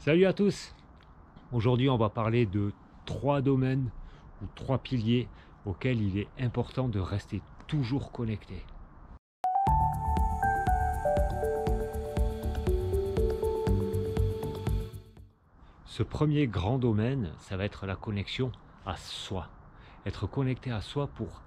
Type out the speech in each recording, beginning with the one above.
Salut à tous! Aujourd'hui, on va parler de 3 domaines ou 3 piliers auxquels il est important de rester toujours connecté. Ce premier grand domaine, ça va être la connexion à soi. Être connecté à soi pour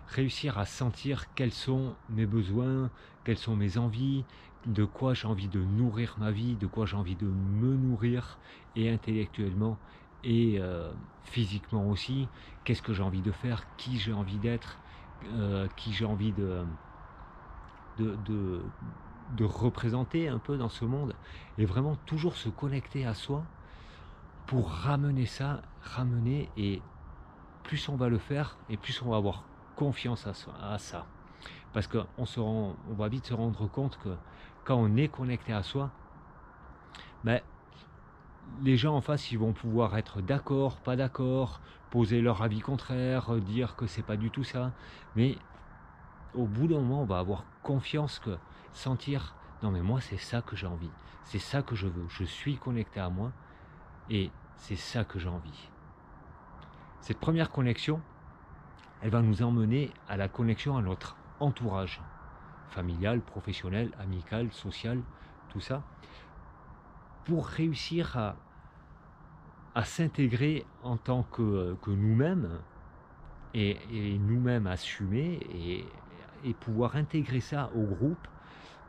réussir à sentir quels sont mes besoins, quelles sont mes envies, de quoi j'ai envie de nourrir ma vie, de quoi j'ai envie de me nourrir, et intellectuellement et physiquement aussi. Qu'est-ce que j'ai envie de faire, qui j'ai envie d'être, qui j'ai envie de, de, de représenter un peu dans ce monde, et vraiment toujours se connecter à soi pour ramener ça, et plus on va le faire, et plus on va avoir confiance à ça. Parce qu'on va vite se rendre compte que quand on est connecté à soi, ben, les gens en face, ils vont pouvoir être d'accord, pas d'accord, poser leur avis contraire, dire que c'est pas du tout ça. Mais au bout d'un moment, on va avoir confiance, que sentir, non mais moi c'est ça que j'ai envie, c'est ça que je veux, je suis connecté à moi, et c'est ça que j'ai envie. Cette première connexion, elle va nous emmener à la connexion à notre entourage, familial, professionnel, amical, social, tout ça, pour réussir à s'intégrer en tant que nous-mêmes, et nous-mêmes assumer, et pouvoir intégrer ça au groupe,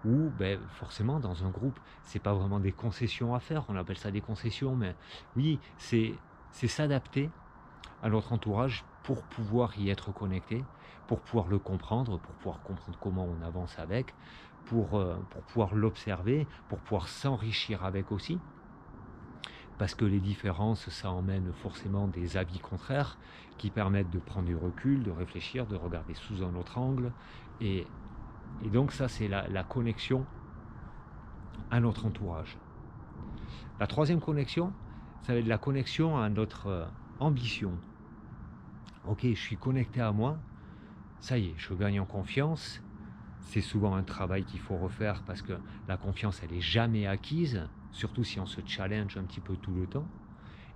où ben, forcément dans un groupe, c'est pas vraiment des concessions à faire, on appelle ça des concessions, mais oui, c'est s'adapter à notre entourage pour pouvoir y être connecté, pour pouvoir le comprendre, pour pouvoir comprendre comment on avance avec, pour pouvoir l'observer, pour pouvoir s'enrichir avec aussi. Parce que les différences, ça emmène forcément des avis contraires qui permettent de prendre du recul, de réfléchir, de regarder sous un autre angle. Et, donc ça, c'est la connexion à notre entourage. La troisième connexion, ça va être la connexion à notre ambition. Ok, je suis connecté à moi, ça y est, je gagne en confiance. C'est souvent un travail qu'il faut refaire, parce que la confiance, elle n'est jamais acquise, surtout si on se challenge un petit peu tout le temps.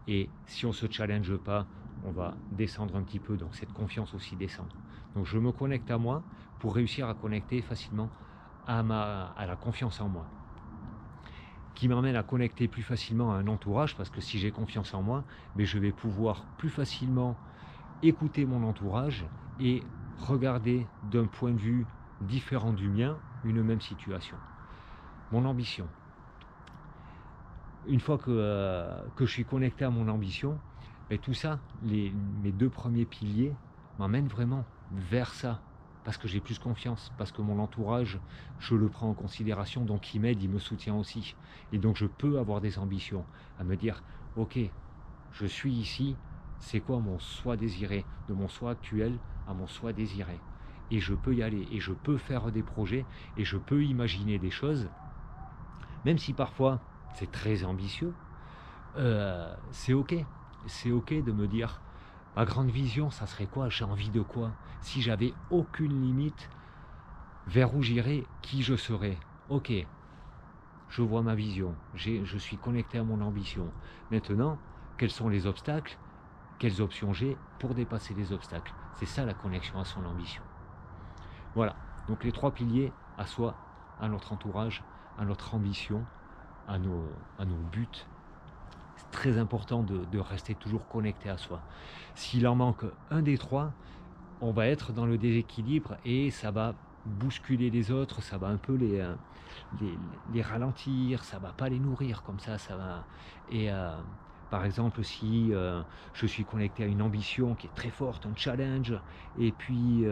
Et si on ne se challenge pas, on va descendre un petit peu, donc cette confiance aussi descend. Donc je me connecte à moi pour réussir à connecter facilement à la confiance en moi, qui m'emmène à connecter plus facilement à un entourage, parce que si j'ai confiance en moi, mais je vais pouvoir plus facilement écouter mon entourage et regarder d'un point de vue différent du mien une même situation. Mon ambition. Une fois que je suis connecté à mon ambition, et tout ça, mes deux premiers piliers m'emmènent vraiment vers ça, parce que j'ai plus confiance, parce que mon entourage, je le prends en considération, donc il m'aide, il me soutient aussi. Et donc je peux avoir des ambitions, à me dire, ok, je suis ici, c'est quoi mon soi désiré, de mon soi actuel à mon soi désiré. Et je peux y aller, et je peux faire des projets, et je peux imaginer des choses, même si parfois c'est très ambitieux. C'est ok. C'est ok de me dire, ma grande vision, ça serait quoi? J'ai envie de quoi? Si j'avais aucune limite, vers où j'irais, qui je serais? Ok, je vois ma vision, je suis connecté à mon ambition. Maintenant, quels sont les obstacles? Quelles options j'ai pour dépasser les obstacles? C'est ça la connexion à son ambition. Voilà, donc les 3 piliers, à soi, à notre entourage, à notre ambition, à nos buts. C'est très important de rester toujours connecté à soi. S'il en manque un des 3, on va être dans le déséquilibre, et ça va bousculer les autres, ça va un peu les ralentir, ça va pas les nourrir comme ça va. Et par exemple, si je suis connecté à une ambition qui est très forte, un challenge, et puis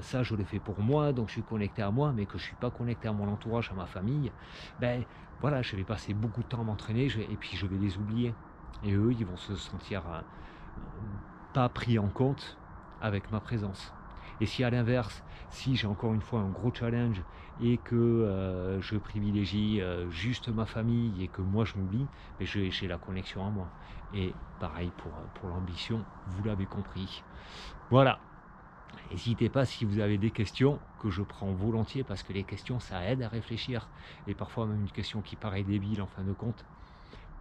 ça je le fais pour moi, donc je suis connecté à moi, mais que je suis pas connecté à mon entourage, à ma famille, ben voilà, je vais passer beaucoup de temps à m'entraîner, et puis je vais les oublier. Et eux, ils vont se sentir pas pris en compte avec ma présence. Et si à l'inverse, si j'ai encore une fois un gros challenge, et que je privilégie juste ma famille, et que moi je m'oublie, mais j'ai la connexion à moi. Et pareil pour l'ambition, vous l'avez compris. Voilà. N'hésitez pas, si vous avez des questions, que je prends volontiers, parce que les questions, ça aide à réfléchir. Et parfois même une question qui paraît débile en fin de compte,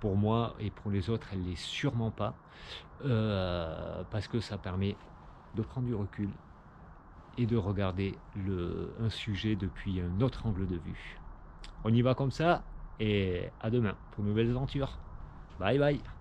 Pour moi et pour les autres, elle l'est sûrement pas. Parce que ça permet de prendre du recul et de regarder un sujet depuis un autre angle de vue. On y va comme ça et à demain pour de nouvelles aventures. Bye bye.